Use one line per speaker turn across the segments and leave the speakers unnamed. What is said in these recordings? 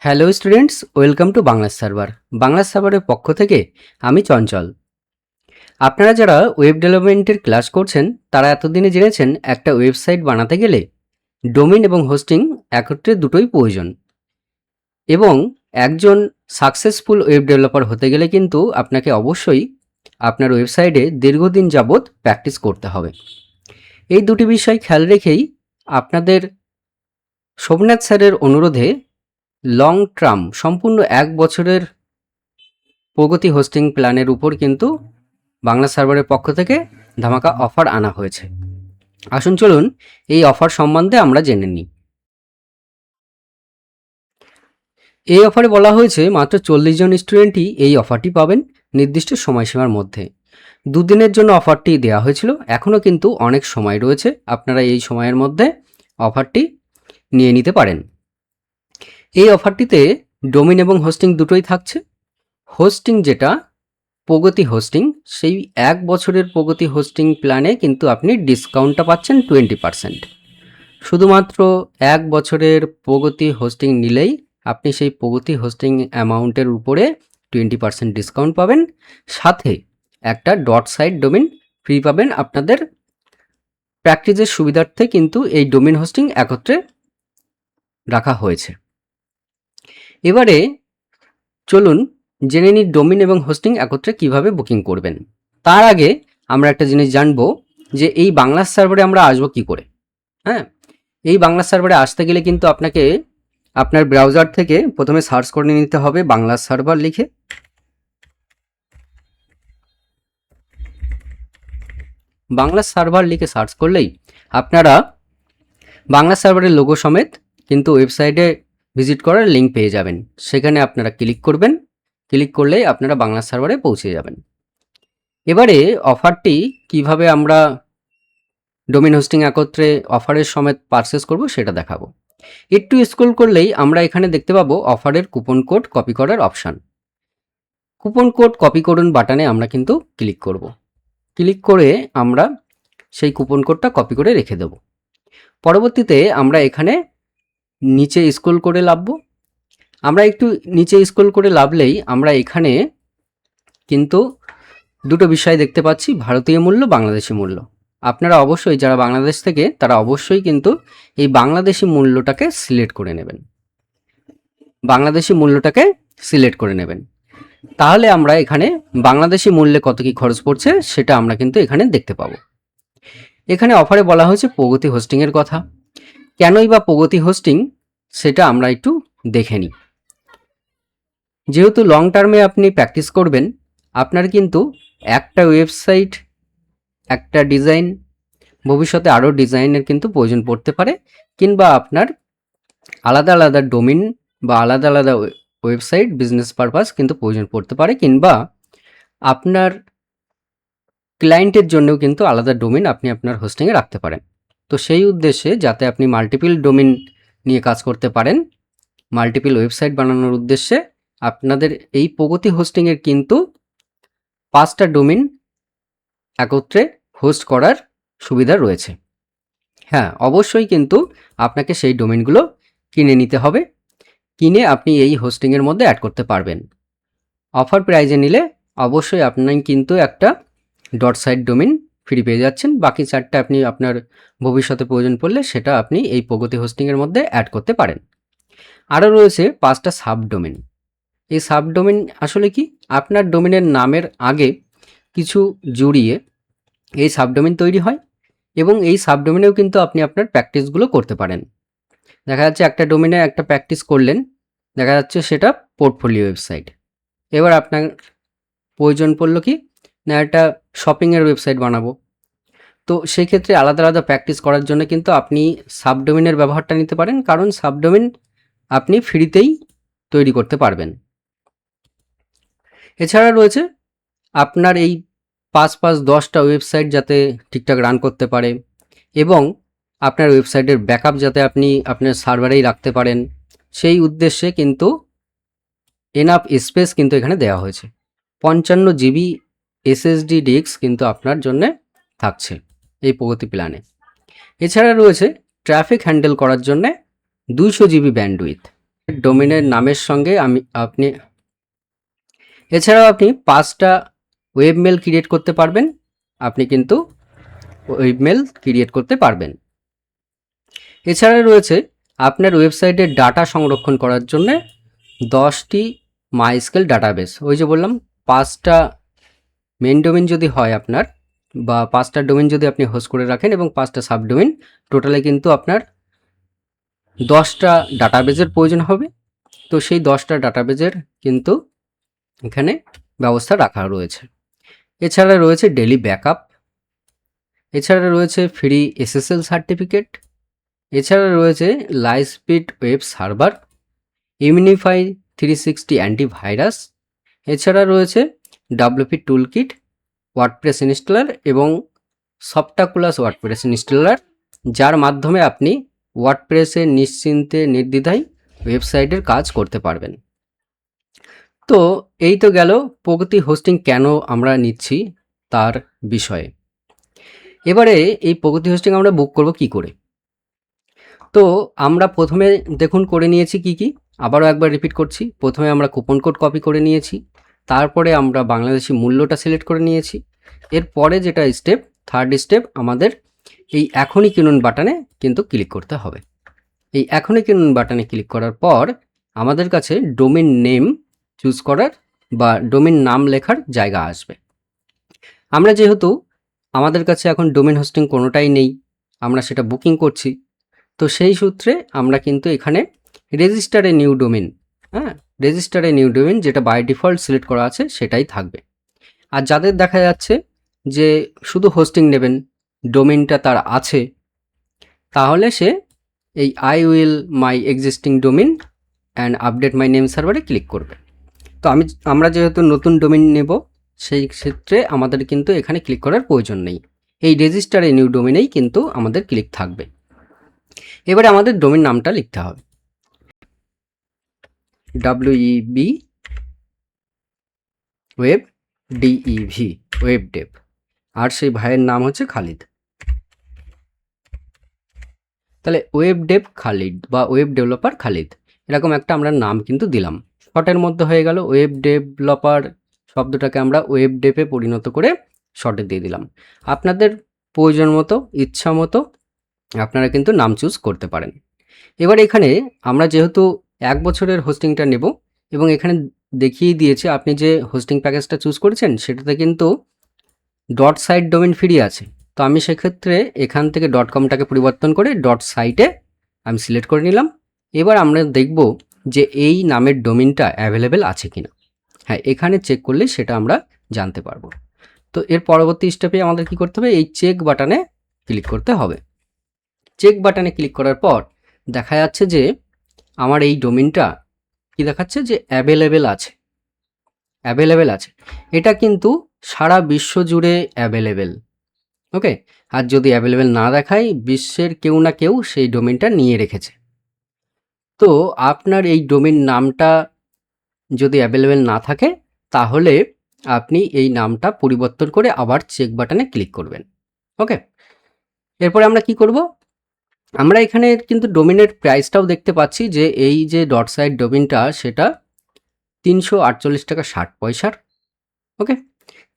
Hello students, welcome to Bangla server. Bangla সার্ভারের পক্ষ থেকে আমি চঞ্চল। আপনারা যারা ওয়েব ডেভেলপমেন্টের ক্লাস করছেন তারা এতদিনে জেনেছেন একটা ওয়েবসাইট বানাতে গেলে ডোমেইন এবং হোস্টিং একত্রে দুটোই প্রয়োজন, এবং একজন সাকসেসফুল ওয়েব ডেভেলপার হতে গেলে কিন্তু আপনাকে অবশ্যই আপনার ওয়েবসাইটে দীর্ঘদিন যাবৎ প্র্যাকটিস করতে হবে। এই দুটি বিষয় খেয়াল রেখেই আপনাদের সোমনাথ স্যারের অনুরোধে লং টার্ম সম্পূর্ণ 1 বছরের প্রগতি হোস্টিং প্ল্যানের উপর কিন্তু বাংলা সার্ভারের পক্ষ থেকে ধামাকা অফার আনা হয়েছে। আসুন চলুন এই অফার সম্বন্ধে আমরা জেনে নিই। এই অফারে বলা হয়েছে মাত্র 40 জন স্টুডেন্টই এই অফারটি পাবেন নির্দিষ্ট সময়সীমার মধ্যে। দুদিনের জন্য অফারটি দেওয়া হয়েছিল, এখনও কিন্তু অনেক সময় রয়েছে, আপনারা এই সময়ের মধ্যে অফারটি নিয়ে নিতে পারেন। এই অফারটিতে ডোমেইন এবং হোস্টিং দুটোই থাকছে। হোস্টিং যেটা প্রগতি হোস্টিং, সেই 1 বছরের প্রগতি হোস্টিং প্ল্যানে কিন্তু আপনি ডিসকাউন্টটা পাচ্ছেন 20%। শুধুমাত্র 1 বছরের প্রগতি হোস্টিং নিলেই আপনি সেই প্রগতি হোস্টিং অ্যামাউন্টের উপরে 20% ডিসকাউন্ট পাবেন, সাথে একটা ডট সাইট ডোমেন ফ্রি পাবেন। আপনাদের প্র্যাকটিসের সুবিধার্থে কিন্তু এই ডোমেন হোস্টিং একত্রে রাখা হয়েছে। এবারে চলুন জেনে নিই ডোমেইন এবং হোস্টিং একত্রে কিভাবে বুকিং করবেন। তার আগে আমরা একটা জিনিস জানবো যে এই বাংলা সার্ভারে আমরা আসবো কি করে। হ্যাঁ, এই বাংলা সার্ভারে আসতে গেলে কিন্তু আপনাকে আপনার ব্রাউজার থেকে প্রথমে সার্চ করে নিতে হবে বাংলা সার্ভার লিখে। বাংলা সার্ভার লিখে সার্চ করলেই আপনারা বাংলা সার্ভারের লোগো সমেত কিন্তু ওয়েবসাইটে ভিজিট করার লিঙ্ক পেয়ে যাবেন। সেখানে আপনারা ক্লিক করবেন, ক্লিক করলেই আপনারা বাংলা সার্ভারে পৌঁছে যাবেন। এবারে অফারটি কিভাবে আমরা ডোমেইন হোস্টিং একত্রে অফারের সমেত পারচেস করব সেটা দেখাবো। একটু স্ক্রল করলেই আমরা এখানে দেখতে পাবো অফারের কুপন কোড কপি করার অপশান। কুপন কোড কপি করুন বাটনে আমরা কিন্তু ক্লিক করব। ক্লিক করে আমরা সেই কুপন কোডটা কপি করে রেখে দেব। পরবর্তীতে আমরা এখানে নিচে স্ক্রল করে লাভবো। আমরা একটু নিচে স্ক্রল করে লাভলেই আমরা এখানে কিন্তু দুটো বিষয় দেখতে পাচ্ছি, ভারতীয় মূল্য, বাংলাদেশি মূল্য। আপনারা অবশ্যই যারা বাংলাদেশ থেকে তারা অবশ্যই কিন্তু এই বাংলাদেশি মূল্যটাকে সিলেক্ট করে নেবেন। বাংলাদেশি মূল্যটাকে সিলেক্ট করে নেবেন, তাহলে আমরা এখানে বাংলাদেশি মূল্যে কত কি খরচ পড়ছে সেটা আমরা কিন্তু এখানে দেখতে পাবো। এখানে অফারে বলা হয়েছে প্রগতি হোস্টিংয়ের কথা। কেনই বা প্রগতি হোস্টিং সেটা আমরা একটু দেখে নিই। যেহেতু লং টার্মে আপনি প্র্যাকটিস করবেন, আপনার কিন্তু একটা ওয়েবসাইট, একটা ডিজাইন, ভবিষ্যতে আরও ডিজাইনের কিন্তু প্রয়োজন পড়তে পারে, কিংবা আপনার আলাদা আলাদা ডোমেইন বা আলাদা আলাদা ওয়েবসাইট বিজনেস পারপাস কিন্তু প্রয়োজন পড়তে পারে, কিংবা আপনার ক্লায়েন্টের জন্যও কিন্তু আলাদা ডোমেইন আপনি আপনার হোস্টিংয়ে রাখতে পারেন। তো সেই উদ্দেশ্যে যাতে আপনি মাল্টিপল ডোমেইন নিয়ে কাজ করতে পারেন, মাল্টিপল ওয়েবসাইট বানানোর উদ্দেশ্যে আপনাদের এই প্রগতি হোস্টিংয়ের কিন্তু 5টা ডোমেইন একত্রে হোস্ট করার সুবিধা রয়েছে। হ্যাঁ, অবশ্যই কিন্তু আপনাকে সেই ডোমেইনগুলো কিনে নিতে হবে, কিনে আপনি এই হোস্টিংয়ের মধ্যে অ্যাড করতে পারবেন। অফার প্রাইজে নিলে অবশ্যই আপনি কিন্তু একটা ডট সাইট ডোমেইন ফ্রি পেয়ে যাচ্ছেন, বাকি 4টা আপনি আপনার ভবিষ্যতে প্রয়োজন পড়লে সেটা আপনি এই প্রগতি হোস্টিংয়ের মধ্যে অ্যাড করতে পারেন। আরও রয়েছে 5টা সাব ডোমেইন। এই সাব ডোমেইন আসলে কি, আপনার ডোমেইনের নামের আগে কিছু জুড়িয়ে এই সাব ডোমেইন তৈরি হয়, এবং এই সাব ডোমেইনেও কিন্তু আপনি আপনার প্র্যাকটিসগুলো করতে পারেন। দেখা যাচ্ছে একটা ডোমেইনে একটা প্র্যাকটিস করলেন, দেখা যাচ্ছে সেটা পোর্টফোলিও ওয়েবসাইট। এবার আপনার প্রয়োজন পড়লো কি না, একটা শপিংয়ের ওয়েবসাইট বানাবো, তো সেই ক্ষেত্রে আলাদা আলাদা প্র্যাকটিস করার জন্য কিন্তু আপনি সাবডোমেনের ব্যবহারটা নিতে পারেন, কারণ সাবডোমেন আপনি ফ্রিতেই তৈরি করতে পারবেন। এছাড়া রয়েছে আপনার এই 5-10টা ওয়েবসাইট যাতে ঠিকঠাক রান করতে পারে, এবং আপনার ওয়েবসাইটের ব্যাকআপ যাতে আপনি আপনার সার্ভারেই রাখতে পারেন, সেই উদ্দেশ্যে কিন্তু এনাফ স্পেস কিন্তু এখানে দেওয়া হয়েছে। 55 জিবি এসএসডি ডিস্ক কিন্তু আপনার জন্যে থাকছে এই প্রগতি প্ল্যানে। এছাড়া রয়েছে ট্রাফিক হ্যান্ডেল করার জন্যে 200 জিবি ব্যান্ডউইথ। ডোমেনের নামের সঙ্গে আপনি এছাড়াও আপনি 5টা ওয়েব মেল ক্রিয়েট করতে পারবেন। আপনি কিন্তু ওয়েব মেল ক্রিয়েট করতে পারবেন। এছাড়া রয়েছে আপনার ওয়েবসাইটের ডাটা সংরক্ষণ করার জন্য 10টি মাইস্কেল ডাটাবেস। ওই যে বললাম 5টা মেন ডোমেন যদি হয় আপনার, বা 5টা ডোমেন যদি আপনি হোস্ট করে রাখেন এবং 5টা সাবডোমেন, টোটালে কিন্তু আপনার 10টা ডাটাবেজের প্রয়োজন হবে। তো সেই 10টা ডাটাবেজের কিন্তু এখানে ব্যবস্থা রাখা রয়েছে। এছাড়া রয়েছে ডেলি ব্যাকআপ, এছাড়া রয়েছে ফ্রি SSL সার্টিফিকেট, এছাড়া রয়েছে লাইটস্পিড ওয়েব সার্ভার, ইউনিফাই 360 অ্যান্টিভাইরাস, এছাড়া রয়েছে WP টুলকিট, ওয়ার্ডপ্রেস ইনস্টলার এবং সফটাকুলাস ওয়ার্ডপ্রেস ইনস্টলার, যার মাধ্যমে আপনি ওয়ার্ডপ্রেসে নিশ্চিন্তে নির্দ্বিধায় ওয়েবসাইটের কাজ করতে পারবেন। তো এই তো গেল প্রগতি হোস্টিং কেন আমরা নিচ্ছি তার বিষয়ে। এবারে এই প্রগতি হোস্টিং আমরা বুক করব কি করে। তো আমরা প্রথমে দেখুন করে নিয়েছি কি আবারও একবার রিপিট করছি। প্রথমে আমরা কুপন কোড কপি করে নিয়েছি, তারপরে আমরা বাংলাদেশি মূল্যটা সিলেক্ট করে নিয়েছি। এরপরে যেটা স্টেপ, থার্ড স্টেপ, আমাদের এই এখনই কিনুন বাটনে কিন্তু ক্লিক করতে হবে। এই এখনই কিনুন বাটনে ক্লিক করার পর আমাদের কাছে ডোমেন নেম চুজ করার বা ডোমেন নাম লেখার জায়গা আসবে। আমরা যেহেতু আমাদের কাছে এখন ডোমেন হোস্টিং কোনোটাই নেই, আমরা সেটা বুকিং করছি, তো সেই সূত্রে আমরা কিন্তু এখানে register a new domain, register a new domain যেটা বাই ডিফল্ট সিলেক্ট করা আছে সেটাই থাকবে। আর যাদের দেখা যাচ্ছে যে শুধু হোস্টিং নেবেন, ডোমেনটা তার আছে, তাহলে সে এই I will my existing domain and update my name সার্ভারে ক্লিক করবে। তো আমরা যেহেতু নতুন ডোমেন নেব, সেই ক্ষেত্রে আমাদের কিন্তু এখানে ক্লিক করার প্রয়োজন নেই, এই রেজিস্টার এ নিউ ডোমেনেই কিন্তু আমাদের ক্লিক থাকবে। এবারে আমাদের ডোমেন নামটা লিখতে হবে, WEB web DEV web dev, আর সেই ভাইয়ের নাম হচ্ছে খালিদ। তাহলে ওয়েব ডেভ খালিদ বা ওয়েব ডেভেলপার খালিদ, এরকম একটা আমরা নাম কিন্তু দিলাম। শর্টের মধ্যে হয়ে গেল, ওয়েব ডেভেলপার শব্দটাকে আমরা ওয়েব ডেভে পরিণত করে শর্টে দিয়ে দিলাম। আপনাদের প্রয়োজন মতো, ইচ্ছা মতো আপনারা কিন্তু নাম চুজ করতে পারেন। এবার এখানে আমরা যেহেতু 1 বছরের হোস্টিংটা নেব এবং এখানে দেখিয়ে দিয়েছে আপনি যে হোস্টিং প্যাকেজটা চুজ করেছেন সেটাতে কিন্তু .সাইট ডোমেন ফ্রি আছে। তো আমি সেক্ষেত্রে এখান থেকে .comটাকে পরিবর্তন করে .সাইটে আমি সিলেক্ট করে নিলাম। এবার আমরা দেখব যে এই নামের ডোমেনটা অ্যাভেলেবেল আছে কিনা। হ্যাঁ, এখানে চেক করলে সেটা আমরা জানতে পারবো। তো এর পরবর্তী স্টেপে আমাদের কি করতে হবে, এই চেক বাটনে ক্লিক করতে হবে। চেক বাটনে ক্লিক করার পর দেখা যাচ্ছে যে আমার এই ডোমেনটা কি দেখাচ্ছে যে অ্যাভেলেবেল আছে, এটা কিন্তু সারা বিশ্ব জুড়ে অ্যাভেলেবেল। ওকে, আর যদি অ্যাভেলেবেল না দেখায়, বিশ্বের কেউ না কেউ সেই ডোমেনটা নিয়ে রেখেছে। তো আপনার এই ডোমেন নামটা যদি অ্যাভেলেবেল না থাকে, তাহলে আপনি এই নামটা পরিবর্তন করে আবার চেক বাটনে ক্লিক করবেন। ওকে, এরপরে আমরা কি করব, আমরা এখানে কিন্তু ডোমেনের প্রাইসটাও দেখতে পাচ্ছি যে এই যে .সাইট ডোমেনটা সেটা 348 টাকা 60 পয়সার। ওকে,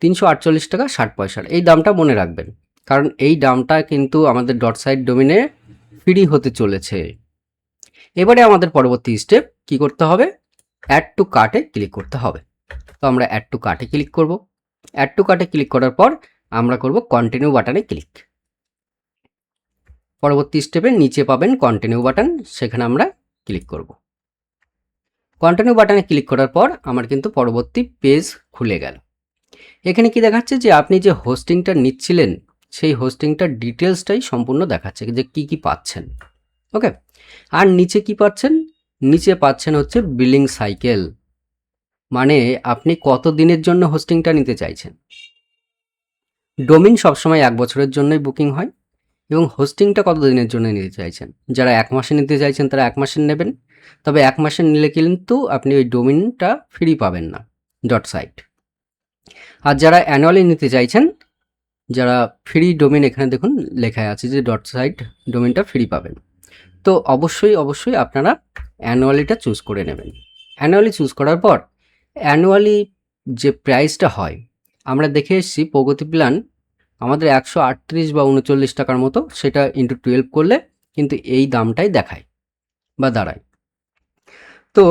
348 টাকা 60 পয়সার এই দামটা মনে রাখবেন, কারণ এই দামটা কিন্তু আমাদের .সাইট ডোমেনে ফ্রি হতে চলেছে। এবারে আমাদের পরবর্তী স্টেপ কি করতে হবে, অ্যাড টু কার্টে ক্লিক করতে হবে। তো আমরা অ্যাড টু কার্টে ক্লিক করব। অ্যাড টু কার্টে ক্লিক করার পর আমরা করব কন্টিনিউ বাটনে ক্লিক। পরবর্তী স্টেপে নিচে পাবেন কন্টিনিউ বাটন, সেখানে আমরা ক্লিক করব। কন্টিনিউ বাটনে ক্লিক করার পর আমার কিন্তু পরবর্তী পেজ খুলে গেল। এখানে কি দেখাচ্ছে যে আপনি যে হোস্টিংটা নিচ্ছিলেন সেই হোস্টিংটার ডিটেলসটাই সম্পূর্ণ দেখাচ্ছে যে কি পাচ্ছেন। ওকে, আর নিচে কি পাচ্ছেন, নিচে পাচ্ছেন হচ্ছে বিলিং সাইকেল, মানে আপনি কত দিনের জন্য হোস্টিংটা নিতে চাইছেন। ডোমেন সবসময় 1 বছরের জন্যই বুকিং হয় এবং হোস্টিংটা কত দিনের জন্য নিতে চাইছেন। যারা 1 মাসে নিতে চাইছেন তারা 1 মাসের নেবেন, তবে 1 মাসের নিলে কিন্তু আপনি ওই ডোমেনটা ফ্রি পাবেন না .সাইট। আর যারা অ্যানুয়ালি নিতে চাইছেন, যারা ফ্রি ডোমেন, এখানে দেখুন লেখা আছে যে .সাইট ডোমেনটা ফ্রি পাবেন। তো অবশ্যই আপনারা অ্যানুয়ালিটা চুজ করে নেবেন। অ্যানুয়ালি চুজ করার পর অ্যানুয়ালি যে প্রাইসটা হয়, আমরা দেখে এসেছি প্রগতি প্ল্যান আমাদের 138 বা 39 টাকার মতো, সেটা ইন্টু 12 করলে কিন্তু এই দামটাই দেখায় বা দাঁড়ায়। তো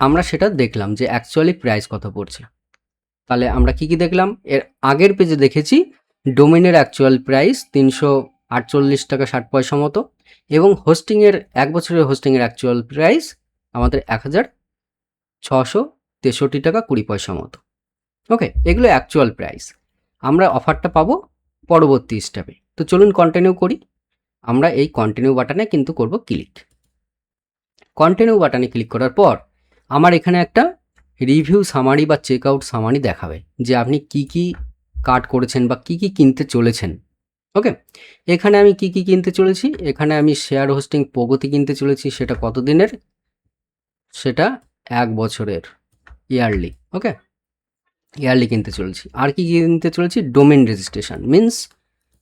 আমরা সেটা দেখলাম যে অ্যাকচুয়ালি প্রাইস কত পড়ছে। তাহলে আমরা কি দেখলাম, এর আগের পেজে দেখেছি ডোমেনের অ্যাকচুয়াল প্রাইস 348 টাকা 60 পয়সা মতো, এবং হোস্টিংয়ের 1 বছরের হোস্টিংয়ের অ্যাকচুয়াল প্রাইস আমাদের 1663 টাকা 20 পয়সা মতো। ওকে, এগুলো অ্যাকচুয়াল প্রাইস। আমরা অফারটা পাবো পরবর্তী স্টেপে। তো চলুন কন্টিনিউ করি। আমরা এই কন্টিনিউ বাটনে কিন্তু করব ক্লিক। কন্টিনিউ বাটনে ক্লিক করার পর আমার এখানে একটা রিভিউ সামারি বা চেক আউট সামারি দেখাবে যে আপনি কি কি কার্ড করেছেন বা কি কি কিনতে চলেছেন। ওকে, এখানে আমি কি কি কিনতে চলেছি, এখানে আমি শেয়ার হোস্টিং প্রগতি কিনতে চলেছি। সেটা কত দিনের, সেটা 1 বছরের ইয়ারলি। ওকে, ইয়ারলি কিনতে চলেছি। আর কি কিনতে চলেছি, ডোমেন রেজিস্ট্রেশন, মিন্স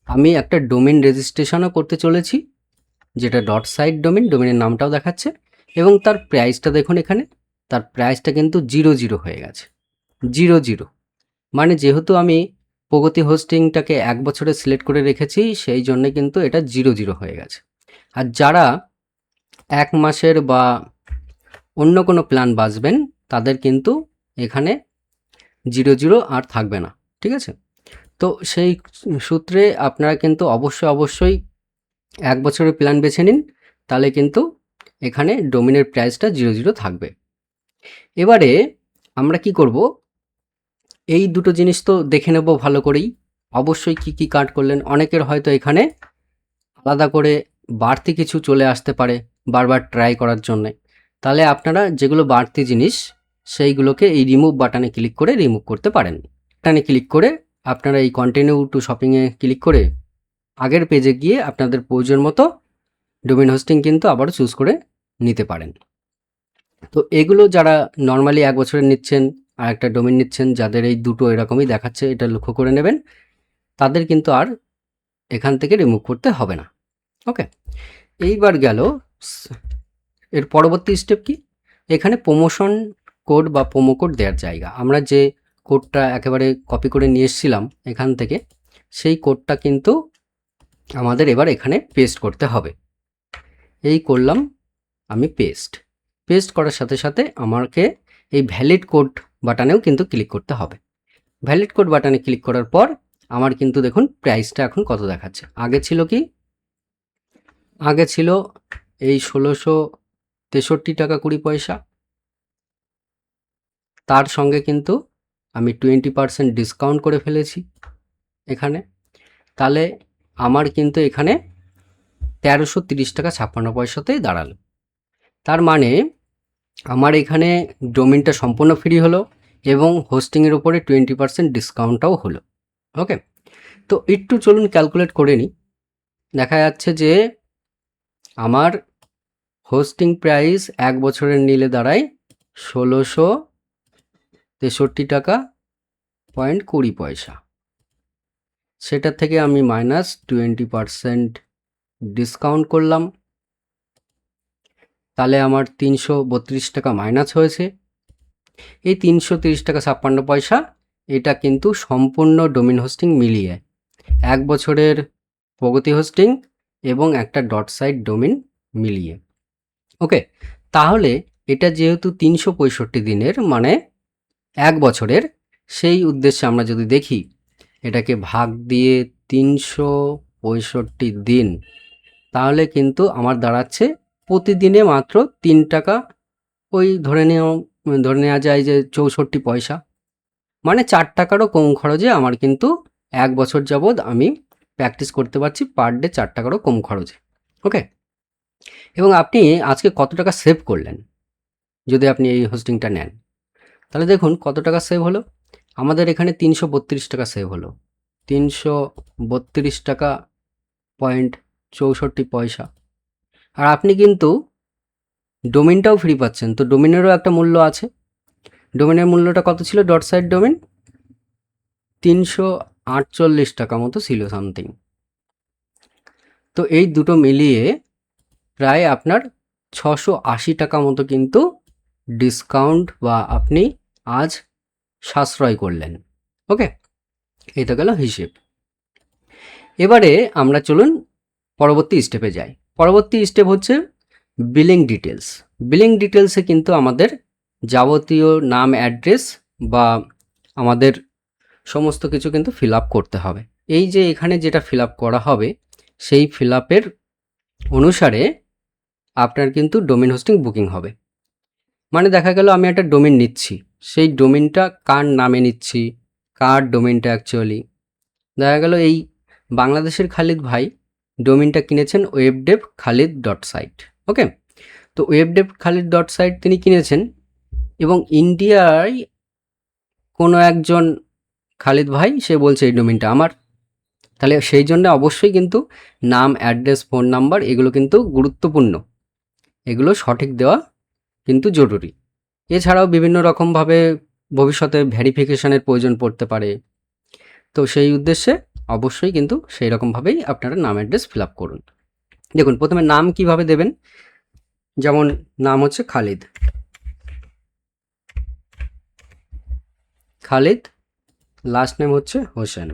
আমি একটা ডোমেন রেজিস্ট্রেশনও করতে চলেছি, যেটা ডট সাইট ডোমেন, ডোমেনের নামটাও দেখাচ্ছে, এবং তার প্রাইসটা দেখুন এখানে, তার প্রাইসটা কিন্তু 00 হয়ে গেছে। 00 মানে যেহেতু আমি প্রগতি হোস্টিংটাকে 1 বছরে সিলেক্ট করে রেখেছি, সেই জন্য কিন্তু এটা 00 হয়ে গেছে। আর যারা 1 মাসের বা অন্য কোনো প্ল্যান বাছবেন, তাদের কিন্তু এখানে 00 আর থাকবে না। ঠিক আছে, তো সেই সূত্রে আপনারা কিন্তু অবশ্যই 1 বছরের প্ল্যান বেছে নিন, তাহলে কিন্তু এখানে ডোমেনের প্রাইসটা 00 থাকবে। এবারে আমরা কি করব, এই দুটো জিনিস তো দেখে নেব ভালো করেই। অবশ্যই কি কি কার্ড করলেন, অনেকের হয়তো এখানে আলাদা করে বাড়তি কিছু চলে আসতে পারে বারবার ট্রাই করার জন্যে। তাহলে আপনারা যেগুলো বাড়তি জিনিস, সেইগুলোকে এই রিমুভ বাটনে ক্লিক করে রিমুভ করতে পারেন। বাটনে ক্লিক করে আপনারা এই কন্টিনিউ টু শপিংয়ে ক্লিক করে আগের পেজে গিয়ে আপনাদের প্রয়োজন মতো ডোমেন হোস্টিং কিন্তু আবারও চুজ করে নিতে পারেন। তো এগুলো যারা নর্মালি 1 বছরের নিচ্ছেন আর একটা ডোমেন নিচ্ছেন, যাদের এই দুটো এরকমই দেখাচ্ছে, এটা লক্ষ্য করে নেবেন, তাদের কিন্তু আর এখান থেকে রিমুভ করতে হবে না। ওকে, এইবার গেল এর পরবর্তী স্টেপ কি, এখানে প্রমোশন কোড বা প্রোমো কোড দেওয়ার জায়গা। আমরা যে কোডটা একেবারে কপি করে নিয়ে এসেছিলাম এখান থেকে, সেই কোডটা কিন্তু আমাদের এবার এখানে পেস্ট করতে হবে। এই করলাম আমি পেস্ট করার সাথে সাথে আমাকে এই ভ্যালিড কোড বাটনেও কিন্তু ক্লিক করতে হবে। ভ্যালিড কোড বাটনে ক্লিক করার পর আমার কিন্তু দেখুন প্রাইসটা এখন কত দেখাচ্ছে। আগে ছিল কি, আগে ছিল এই 1663 টাকা 20 পয়সা, তার সঙ্গে কিন্তু আমি 20% ডিসকাউন্ট করে ফেলেছি এখানে। তাহলে আমার কিন্তু এখানে 1330 টাকা 56 পয়সাতেই দাঁড়ালো। তার মানে আমার এখানে ডোমেনটা সম্পূর্ণ ফ্রি হলো এবং হোস্টিংয়ের উপরে 20% ডিসকাউন্টটাও হলো। ওকে, তো একটু চলুন ক্যালকুলেট করে নিই। দেখা যাচ্ছে যে আমার হোস্টিং প্রাইস 1 বছরের নিলে দাঁড়ায় 1663 টাকা 20 পয়সা। সেটার থেকে আমি মাইনাস 20% ডিসকাউন্ট করলাম, তাহলে আমার 332 টাকা মাইনাস হয়েছে। এই 330 টাকা 56 পয়সা, এটা কিন্তু সম্পূর্ণ ডোমেন হোস্টিং মিলিয়ে 1 বছরের প্রগতি হোস্টিং এবং একটা ডট সাইট ডোমেন মিলিয়ে। ওকে, তাহলে এটা যেহেতু 365 দিনের মানে 1 বছরের, সেই উদ্দেশ্যে আমরা যদি দেখি এটাকে ভাগ দিয়ে 365 দিন, তাহলে কিন্তু আমার দাঁড়াচ্ছে প্রতিদিনে মাত্র 3 টাকা, ওই ধরে নেওয়া যায় যে 64 পয়সা, মানে 4 টাকারও কম খরচে আমার কিন্তু 1 বছর যাবৎ আমি প্র্যাকটিস করতে পারছি, পার ডে 4 টাকারও কম খরচে। ওকে, এবং আপনি আজকে কত টাকা সেভ করলেন যদি আপনি এই হোস্টিংটা নেন, তাহলে দেখুন কত টাকা সেভ হলো। আমাদের এখানে 332 টাকা সেভ হলো, 332 টাকা 64 পয়সা। আর আপনি কিন্তু ডোমেনটাও ফ্রি পাচ্ছেন, তো ডোমেনেরও একটা মূল্য আছে। ডোমেনের মূল্যটা কত ছিল, ডট সাইট ডোমেন 348 টাকা মতো ছিল সামথিং। তো এই দুটো মিলিয়ে প্রায় আপনার 680 টাকা মতো কিন্তু ডিসকাউন্ট বা আপনি আজ সাশ্রয় করলেন। ওকে, এই তো গেল হিসেব। এবারে আমরা চলুন পরবর্তী স্টেপে যাই। পরবর্তী স্টেপ হচ্ছে বিলিং ডিটেলস। বিলিং ডিটেলসে কিন্তু আমাদের যাবতীয় নাম, অ্যাড্রেস বা আমাদের সমস্ত কিছু কিন্তু ফিল আপ করতে হবে। এই যে এখানে যেটা ফিল আপ করা হবে সেই ফিল আপের অনুসারে আপনার কিন্তু ডোমেন হোস্টিং বুকিং হবে। মানে দেখা গেল আমি একটা ডোমেন নিচ্ছি, সেই ডোমেনটা কার নামে নিচ্ছি, কার ডোমেনটা অ্যাকচুয়ালি, দেখা গেল এই বাংলাদেশের খালিদ ভাই ডোমেনটা কিনেছেন webdev.khalid.site। ওকে, তো webdev.khalid.site তিনি কিনেছেন এবং ইন্ডিয়ায় কোনো একজন খালিদ ভাই সে বলছে এই ডোমেনটা আমার, তাহলে সেই জন্য অবশ্যই কিন্তু নাম, অ্যাড্রেস, ফোন নাম্বার এগুলো কিন্তু গুরুত্বপূর্ণ, এগুলো সঠিক দেওয়া কিন্তু জরুরি। এছাড়াও বিভিন্ন রকমভাবে ভবিষ্যতে ভেরিফিকেশনের প্রয়োজন পড়তে পারে, তো সেই উদ্দেশ্যে অবশ্যই কিন্তু সেই রকমভাবেই আপনারা নাম, অ্যাড্রেস ফিল আপ করুন। দেখুন প্রথমে নাম কিভাবে দেবেন, যেমন নাম হচ্ছে খালিদ, খালিদ, লাস্ট নেম হচ্ছে হোসেন,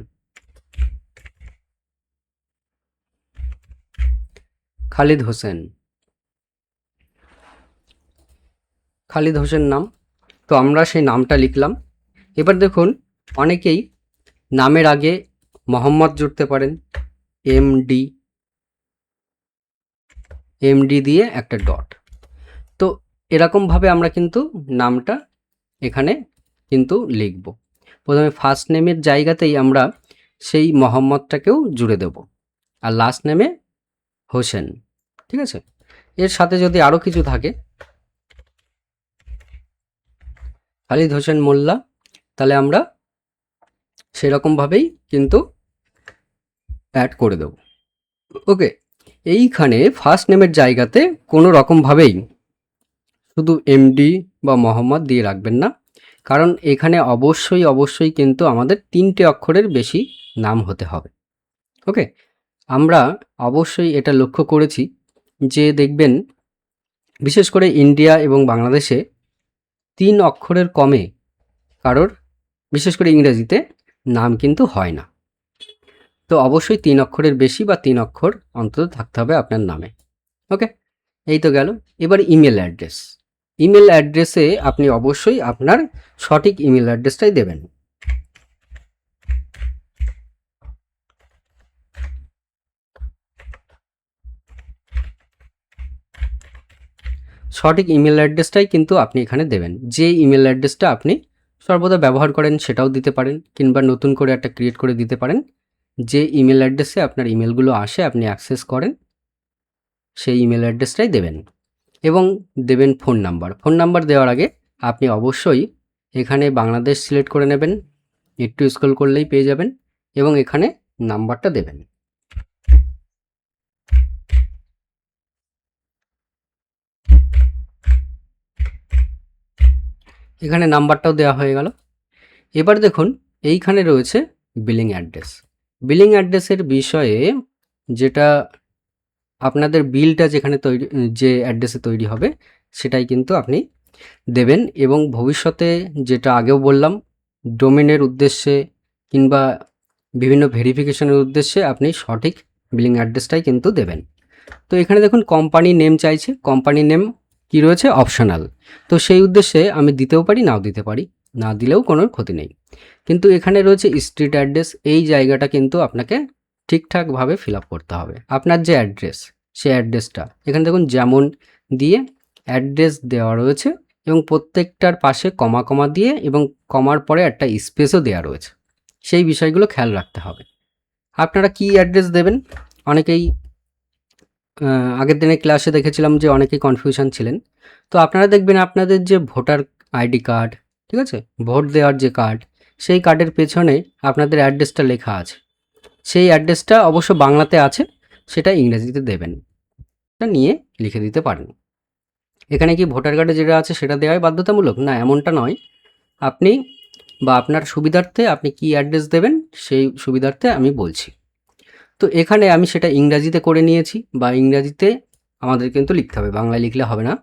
খালিদ হোসেন, খালিদ হোসেন নাম। তো আমরা সেই নামটা লিখলাম। এবার দেখুন অনেকেই নামের আগে মোহাম্মদ জুড়তে পারেন, এমডি, এমডি দিয়ে একটা ডট। তো এরকমভাবে আমরা কিন্তু নামটা এখানে কিন্তু লিখব। প্রথমে ফার্স্ট নেমের জায়গাতেই আমরা সেই মোহাম্মদটাকেও জুড়ে দেব, আর লাস্ট নেমে হোসেন। ঠিক আছে, এর সাথে যদি আরও কিছু থাকে, খালিদ হোসেন মোল্লা, তাহলে আমরা সেরকমভাবেই কিন্তু অ্যাড করে দেব। ওকে, এইখানে ফার্স্ট নেমের জায়গাতে কোনো রকমভাবেই শুধু এমডি বা মোহাম্মদ দিয়ে রাখবেন না, কারণ এখানে অবশ্যই কিন্তু আমাদের 3টে অক্ষরের বেশি নাম হতে হবে। ওকে, আমরা অবশ্যই এটা লক্ষ্য করেছি যে দেখবেন বিশেষ করে ইন্ডিয়া এবং বাংলাদেশে 3 অক্ষরের কমে কারোর, বিশেষ করে ইংরেজিতে, নাম কিন্তু হয় না। তো অবশ্যই 3 অক্ষরের বেশি বা 3 অক্ষর অন্তত থাকতে হবে আপনার নামে। ওকে, এই তো গেল। এবার ইমেল অ্যাড্রেস। ইমেল অ্যাড্রেসে আপনি অবশ্যই আপনার সঠিক ইমেল অ্যাড্রেসটাই দেবেন। সঠিক ইমেল অ্যাড্রেসটাই কিন্তু আপনি এখানে দেবেন। যে ইমেল অ্যাড্রেসটা আপনি সর্বদা ব্যবহার করেন সেটাও দিতে পারেন, কিংবা নতুন করে একটা ক্রিয়েট করে দিতে পারেন। যে ইমেল অ্যাড্রেসে আপনার ইমেলগুলো আসে, আপনি অ্যাক্সেস করেন, সেই ইমেল অ্যাড্রেসটাই দেবেন। এবং দেবেন ফোন নাম্বার। ফোন নাম্বার দেওয়ার আগে আপনি অবশ্যই এখানে বাংলাদেশ সিলেক্ট করে নেবেন, একটু স্ক্রল করলেই পেয়ে যাবেন, এবং এখানে নাম্বারটা দেবেন। এখানে নাম্বারটাও দেওয়া হয়ে গেল। এবার দেখুন এইখানে রয়েছে বিলিং অ্যাড্রেস। বিলিং অ্যাড্রেসের বিষয়ে যেটা আপনাদের বিলটা যেখানে তৈরি, যে অ্যাড্রেসে তৈরি হবে সেটাই কিন্তু আপনি দেবেন। এবং ভবিষ্যতে যেটা আগেও বললাম, ডোমেনের উদ্দেশ্যে কিংবা বিভিন্ন ভেরিফিকেশনের উদ্দেশ্যে আপনি সঠিক বিলিং অ্যাড্রেসটাই কিন্তু দেবেন। তো এখানে দেখুন কোম্পানি নেম চাইছে, কোম্পানি নেম কি রয়েছে অপশনাল, তো সেই উদ্দেশ্যে আমি দিতেও পারি, নাও দিতে পারি, না দিলেও কোনো ক্ষতি নেই। কিন্তু এখানে রয়েছে স্ট্রিট অ্যাড্রেস, এই জায়গাটা কিন্তু আপনাকে ঠিকঠাকভাবে ফিল আপ করতে হবে। আপনার যে অ্যাড্রেস সেই অ্যাড্রেসটা এখানে দেখুন যেমন দিয়ে অ্যাড্রেস দেওয়া রয়েছে, এবং প্রত্যেকটার পাশে কমা কমা দিয়ে এবং কমার পরে একটা স্পেসও দেওয়া রয়েছে, সেই বিষয়গুলো খেয়াল রাখতে হবে। আপনারা কি অ্যাড্রেস দেবেন, অনেকেই আগের দিনের ক্লাসে দেখেছিলাম যে অনেকেই কনফিউশন ছিলেন। তো আপনারা দেখবেন আপনাদের যে ভোটার আইডি কার্ড, ঠিক আছে, ভোট দেওয়ার যে কার্ড, সেই কার্ডের পেছনে আপনাদের অ্যাড্রেসটা লেখা আছে। সেই অ্যাড্রেসটা অবশ্য বাংলাতে আছে, সেটা ইংরেজিতে দেবেন, এটা নিয়ে লিখে দিতে পারেন। এখানে কি ভোটার কার্ডে যেটা আছে সেটা দেওয়াই বাধ্যতামূলক? না, এমনটা নয়। আপনি বা আপনার সুবিধার্থে আপনি কি অ্যাড্রেস দেবেন সেই সুবিধার্থে আমি বলছি। তো এখানে আমি সেটা ইংরাজিতে করে নিয়েছি, বা ইংরাজিতে আমাদের কিন্তু লিখতে হবে, বাংলায় লিখলে হবে না,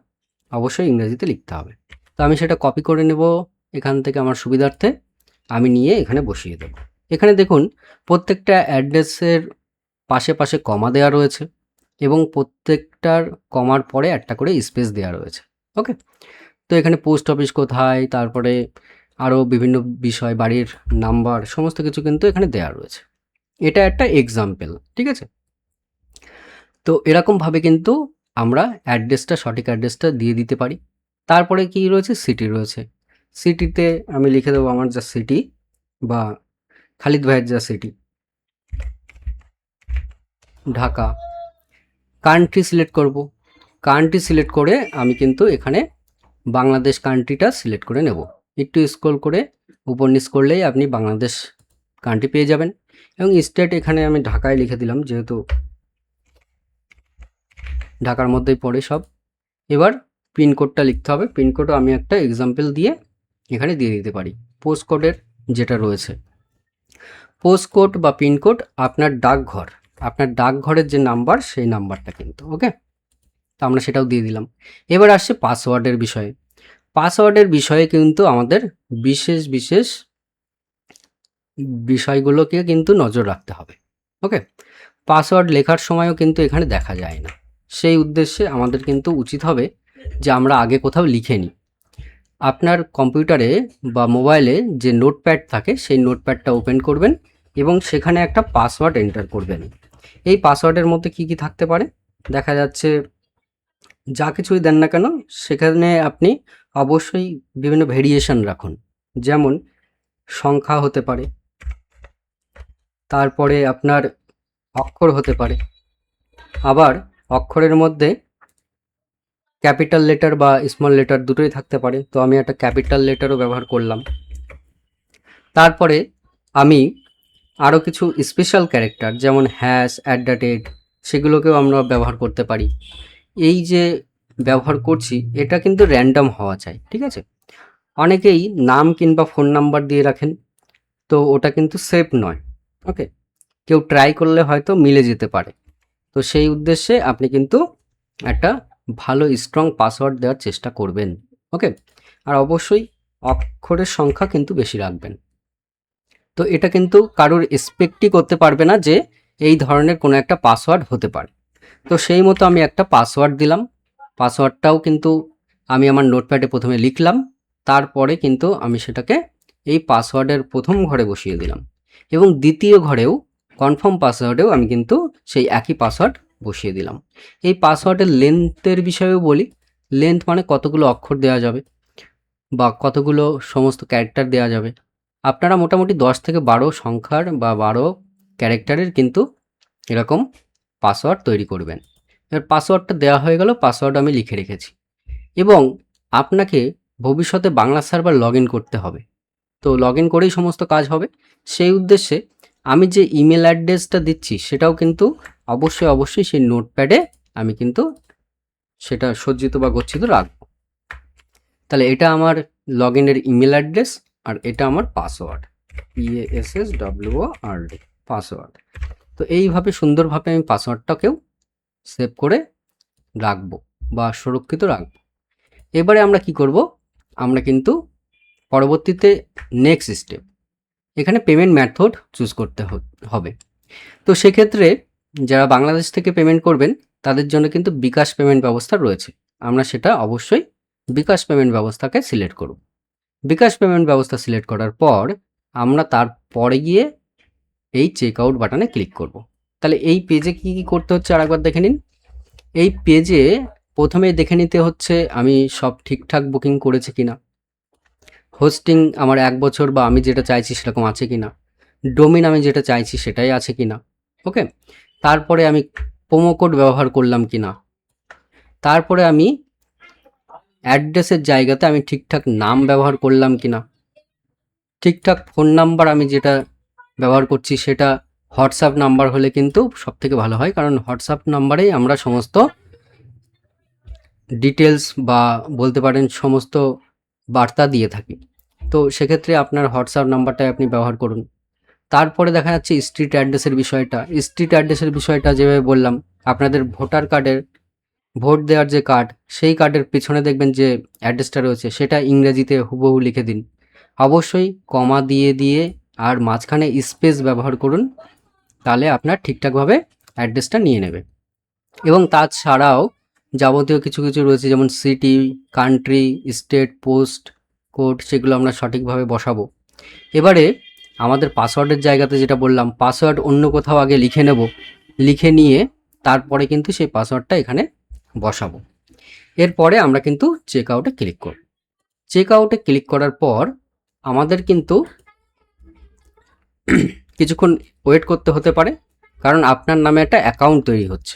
অবশ্যই ইংরেজিতে লিখতে হবে। তো আমি সেটা কপি করে নেব এখান থেকে আমার সুবিধার্থে, আমি নিয়ে এখানে বসিয়ে দেব। এখানে দেখুন প্রত্যেকটা অ্যাড্রেসের পাশে পাশে কমা দেওয়া রয়েছে এবং প্রত্যেকটার কমার পরে একটা করে স্পেস দেওয়া রয়েছে। ওকে, তো এখানে পোস্ট অফিস কোথায়, তারপরে আরও বিভিন্ন বিষয়, বাড়ির নাম্বার, সমস্ত কিছু কিন্তু এখানে দেওয়া রয়েছে। এটা একটা এক্সাম্পল, ঠিক আছে। তো এরকমভাবে কিন্তু আমরা অ্যাড্রেসটা, সঠিক অ্যাড্রেসটা দিয়ে দিতে পারি। তারপরে কি রয়েছে, সিটি রয়েছে। সিটিতে আমি লিখে দেবো আমার যা সিটি, বা খালিদ ভাইয়ের যা সিটি, ঢাকা। কান্ট্রি সিলেক্ট করব, কান্ট্রি সিলেক্ট করে আমি কিন্তু এখানে বাংলাদেশ কান্ট্রিটা সিলেক্ট করে নেব। একটু স্ক্রল করে উপর নিচ করলেই আপনি বাংলাদেশ কান্ট্রি পেয়ে যাবেন। এবং স্টেট এখানে আমি ঢাকায় লিখে দিলাম, যেহেতু ঢাকার মধ্যেই পড়ে সব। এবার পিনকোডটা লিখতে হবে, পিনকোডও আমি একটা এক্সাম্পল দিয়ে এখানে দিয়ে দিতে পারি। পোস্টকোডের যেটা রয়েছে, পোস্টকোড বা পিনকোড আপনার ডাকঘর, আপনার ডাকঘরের যে নাম্বার সেই নাম্বারটা কিন্তু। ওকে, তো আমরা সেটাও দিয়ে দিলাম। এবার আসছে পাসওয়ার্ডের বিষয়ে। পাসওয়ার্ডের বিষয়ে কিন্তু আমাদের বিশেষ বিশেষ বিষয়গুলোকে কিন্তু নজর রাখতে হবে। ওকে, পাসওয়ার্ড লেখার সময়ও কিন্তু এখানে দেখা যায় না, সেই উদ্দেশ্যে আমাদের কিন্তু উচিত হবে যে আমরা আগে কোথাও লিখে নিই। আপনার কম্পিউটারে বা মোবাইলে যে নোটপ্যাড থাকে সেই নোটপ্যাডটা ওপেন করবেন এবং সেখানে একটা পাসওয়ার্ড এন্টার করবেন। এই পাসওয়ার্ডের মধ্যে কি কি থাকতে পারে, দেখা যাচ্ছে যা কিছুই দেন না কেন সেখানে আপনি অবশ্যই বিভিন্ন ভেরিয়েশন রাখুন। যেমন সংখ্যা হতে পারে, তারপরে আপনার অক্ষর হতে পারে, আবার অক্ষরের মধ্যে ক্যাপিটাল লেটার বা স্মল লেটার দুটোই থাকতে পারে। তো আমি একটা ক্যাপিটাল লেটারও ব্যবহার করলাম। তারপরে আমি আরও কিছু স্পেশাল ক্যারেক্টার যেমন হ্যাশ, অ্যাট দ্য রেট, সেগুলোকেও আমরা ব্যবহার করতে পারি। এই যে ব্যবহার করছি এটা কিন্তু র্যান্ডম হওয়া চাই, ঠিক আছে। অনেকেই নাম কিংবা ফোন নাম্বার দিয়ে রাখেন, তো ওটা কিন্তু সেফ নয়। ওকে, কেউ ট্রাই করলে হয়তো মিলে যেতে পারে। তো সেই উদ্দেশ্যে আপনি কিন্তু একটা ভালো স্ট্রং পাসওয়ার্ড দেওয়ার চেষ্টা করবেন। ওকে, আর অবশ্যই অক্ষরের সংখ্যা কিন্তু বেশি রাখবেন। তো এটা কিন্তু কারোর এক্সপেক্টই করতে পারবে না যে এই ধরনের কোনো একটা পাসওয়ার্ড হতে পারে। তো সেই মতো আমি একটা পাসওয়ার্ড দিলাম। পাসওয়ার্ডটাও কিন্তু আমি আমার নোটপ্যাডে প্রথমে লিখলাম, তারপরে কিন্তু আমি সেটাকে এই পাসওয়ার্ডের প্রথম ঘরে বসিয়ে দিলাম এবং দ্বিতীয় ঘরেও কনফার্ম পাসওয়ার্ডেও আমি কিন্তু সেই একই পাসওয়ার্ড বসিয়ে দিলাম। এই পাসওয়ার্ডের লেন্থের বিষয়েও বলি। লেন্থ মানে কতগুলো অক্ষর দেওয়া যাবে বা কতগুলো সমস্ত ক্যারেক্টার দেওয়া যাবে। আপনারা মোটামুটি 10 থেকে 12 সংখ্যার বা 12 ক্যারেক্টারের কিন্তু এরকম পাসওয়ার্ড তৈরি করবেন। এবার পাসওয়ার্ডটা দেওয়া হয়ে গেল, পাসওয়ার্ড আমি লিখে রেখেছি এবং আপনাকে ভবিষ্যতে বাংলা সার্ভার লগ ইন করতে হবে। তো লগ ইন করেই সমস্ত কাজ হবে। সেই উদ্দেশ্যে আমি যে ইমেল অ্যাড্রেসটা দিচ্ছি সেটাও কিন্তু অবশ্যই অবশ্যই সেই নোটপ্যাডে আমি কিন্তু সেটা সজ্জিত বা গচ্ছিত রাখবো। তাহলে এটা আমার লগ ইনের ইমেল অ্যাড্রেস আর এটা আমার পাসওয়ার্ড, PASSWORD পাসওয়ার্ড। তো এইভাবে সুন্দরভাবে আমি পাসওয়ার্ডটাকেও সেভ করে রাখবো বা সুরক্ষিত রাখবো। এবারে আমরা কি করব, আমরা কিন্তু পরবর্তীতে নেক্সট স্টেপ, এখানে পেমেন্ট মেথড চুজ করতে হবে। তো সেক্ষেত্রে যারা বাংলাদেশ থেকে পেমেন্ট করবেন তাদের জন্য কিন্তু বিকাশ পেমেন্ট ব্যবস্থা রয়েছে। আমরা সেটা অবশ্যই বিকাশ পেমেন্ট ব্যবস্থাকে সিলেক্ট করব। বিকাশ পেমেন্ট ব্যবস্থা সিলেক্ট করার পর আমরা তারপরে গিয়ে এই চেক আউট বাটনে ক্লিক করব। তাহলে এই পেজে কি কি করতে হচ্ছে আরেকবার দেখে নিন। এই পেজে প্রথমে দেখে নিতে হচ্ছে আমি সব ঠিকঠাক বুকিং করেছি কিনা, হোস্টিং আমার 1 বছর বা আমি যেটা চাইছি সেরকম আছে কিনা, ডোমেন আমি যেটা চাইছি সেটাই আছে কিনা। ওকে, তারপরে আমি প্রোমো কোড ব্যবহার করলাম কিনা, তারপরে আমি অ্যাড্রেসের জায়গাতে আমি ঠিকঠাক নাম ব্যবহার করলাম কিনা, ঠিকঠাক ফোন নাম্বার আমি যেটা ব্যবহার করছি সেটা হোয়াটসঅ্যাপ নাম্বার হলে কিন্তু সব থেকে ভালো হয়, কারণ হোয়াটসঅ্যাপ নাম্বারেই আমরা সমস্ত ডিটেলস বা বলতে পারেন সমস্ত বার্তা দিয়ে থাকি। তো সেক্ষেত্রে আপনার হোয়াটসঅ্যাপ নাম্বারটাই আপনি ব্যবহার করুন। তারপরে দেখা যাচ্ছে স্ট্রিট অ্যাড্রেসের বিষয়টা। স্ট্রিট অ্যাড্রেসের বিষয়টা যেভাবে বললাম, আপনাদের ভোটার কার্ডের ভোট দেওয়ার যে কার্ড, সেই কার্ডের পিছনে দেখবেন যে অ্যাড্রেসটা রয়েছে সেটা ইংরেজিতে হুবহু লিখে দিন। অবশ্যই কমা দিয়ে দিয়ে আর মাঝখানে স্পেস ব্যবহার করুন, তাহলে আপনার ঠিকঠাকভাবে অ্যাড্রেসটা নিয়ে নেবে। এবং তাছাড়াও যাবতীয় কিছু কিছু রয়েছে, যেমন city, country, state, post code, সেগুলো আমরা সঠিকভাবে বসাবো। এবারে আমাদের পাসওয়ার্ডের জায়গাতে যেটা বললাম, পাসওয়ার্ড অন্য কোথাও আগে লিখে নেব, লিখে নিয়ে তারপরে কিন্তু সেই পাসওয়ার্ডটা এখানে বসাবো। এরপরে আমরা কিন্তু চেক আউটে ক্লিক করব। চেক আউটে ক্লিক করার পর আমাদের কিন্তু কিছুক্ষণ ওয়েট করতে হতে পারে, কারণ আপনার নামে একটা অ্যাকাউন্ট তৈরি হচ্ছে,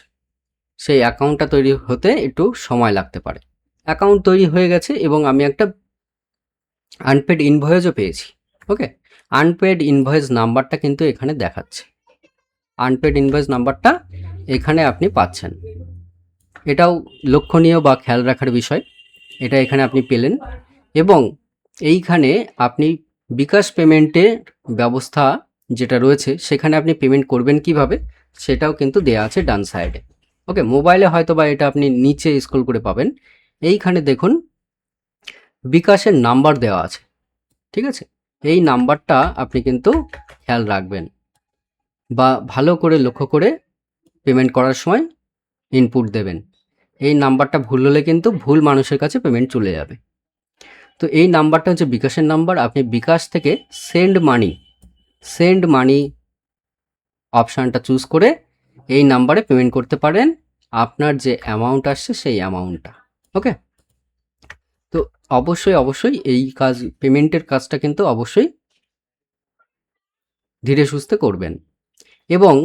সেই অ্যাকাউন্টটা তৈরি হতে একটু সময় লাগতে পারে। অ্যাকাউন্ট তৈরি হয়ে গেছে এবং আমি একটা আনপেড ইনভয়েসও পেয়েছি। ওকে, আনপেড ইনভয়েস নাম্বারটা কিন্তু এখানে দেখাচ্ছে, আনপেড ইনভয়েস নাম্বারটা এখানে আপনি পাচ্ছেন। এটাও লক্ষণীয় বা খেয়াল রাখার বিষয়, এটা এখানে আপনি পেলেন। এবং এইখানে আপনি বিকাশ পেমেন্টের ব্যবস্থা যেটা রয়েছে সেখানে আপনি পেমেন্ট করবেন কিভাবে সেটাও কিন্তু দেয়া আছে ডান সাইডে। ওকে, মোবাইলে হয়তো বা এটা আপনি নিচে স্ক্রল করে পাবেন। এইখানে দেখুন বিকাশের নাম্বার দেওয়া আছে, ঠিক আছে? এই নাম্বারটা আপনি কিন্তু খেয়াল রাখবেন বা ভালো করে লক্ষ্য করে পেমেন্ট করার সময় ইনপুট দেবেন। এই নাম্বারটা ভুল হলে কিন্তু ভুল মানুষের কাছে পেমেন্ট চলে যাবে। তো এই নাম্বারটা হচ্ছে বিকাশের নাম্বার। আপনি বিকাশ থেকে সেন্ড মানি অপশানটা চুজ করে এই নাম্বারে পেমেন্ট করতে পারেন আপনার যে অ্যামাউন্ট আসছে সেই অ্যামাউন্টটা। ওকে, তো অবশ্যই এই পেমেন্টের কাজটা কিন্তু অবশ্যই ধীরে সুস্থে করবেন। এবং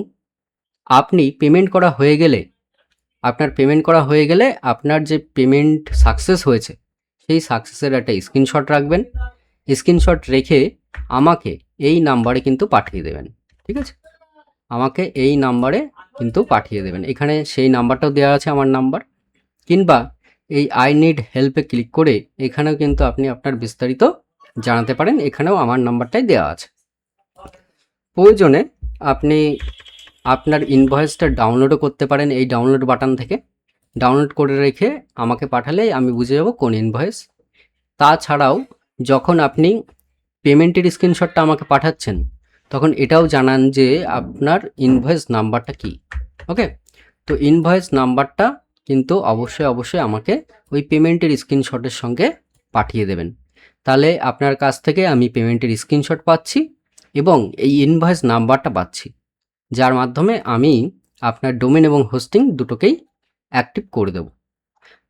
আপনি পেমেন্ট করা হয়ে গেলে আপনার যে পেমেন্ট সাকসেস হয়েছে সেই সাকসেসের একটা স্ক্রিনশট রাখবেন। স্ক্রিনশট রেখে আমাকে এই নাম্বারে কিন্তু পাঠিয়ে দেবেন, ঠিক আছে? আমাকে এই নাম্বারে কিন্তু পাঠিয়ে দেবেন। এখানে সেই নাম্বারটাও দেওয়া আছে, আমার নাম্বার। কিংবা এই আই নিড হেল্পে ক্লিক করে এখানেও কিন্তু আপনি আপনার বিস্তারিত জানাতে পারেন, এখানেও আমার নাম্বারটাই দেওয়া আছে। প্রয়োজনে আপনি আপনার ইনভয়েসটা ডাউনলোডও করতে পারেন এই ডাউনলোড বাটন থেকে। ডাউনলোড করে রেখে আমাকে পাঠালেই আমি বুঝে যাব কোন ইনভয়েস। তাছাড়াও যখন আপনি পেমেন্টের স্ক্রিনশটটা আমাকে পাঠাচ্ছেন তখন এটাও জানান যে আপনার ইনভয়েস নাম্বারটা কি। ওকে, তো ইনভয়েস নাম্বারটা কিন্তু অবশ্যই আমাকে ওই পেমেন্টের স্ক্রিনশটের সঙ্গে পাঠিয়ে দেবেন। তাহলে আপনার কাছ থেকে আমি পেমেন্টের স্ক্রিনশট পাচ্ছি এবং এই ইনভয়েস নাম্বারটা পাচ্ছি, যার মাধ্যমে আমি আপনার ডোমেন এবং হোস্টিং দুটোকেই অ্যাক্টিভ করে দেব।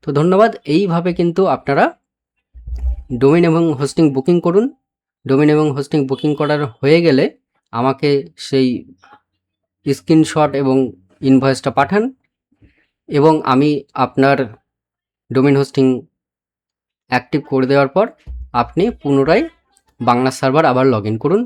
তো ধন্যবাদ। এইভাবে কিন্তু আপনারা ডোমেন এবং হোস্টিং বুকিং করুন। ডোমেন এবং হোস্টিং বুকিং করার হয়ে গেলে আমাকে সেই স্ক্রিনশট এবং ইনভয়েসটা পাঠান এবং আমি আপনার ডোমেন হোস্টিং অ্যাক্টিভ করে দেওয়ার পর আপনি পুনরায় বাংলা সার্ভার আবার লগ ইন করুন।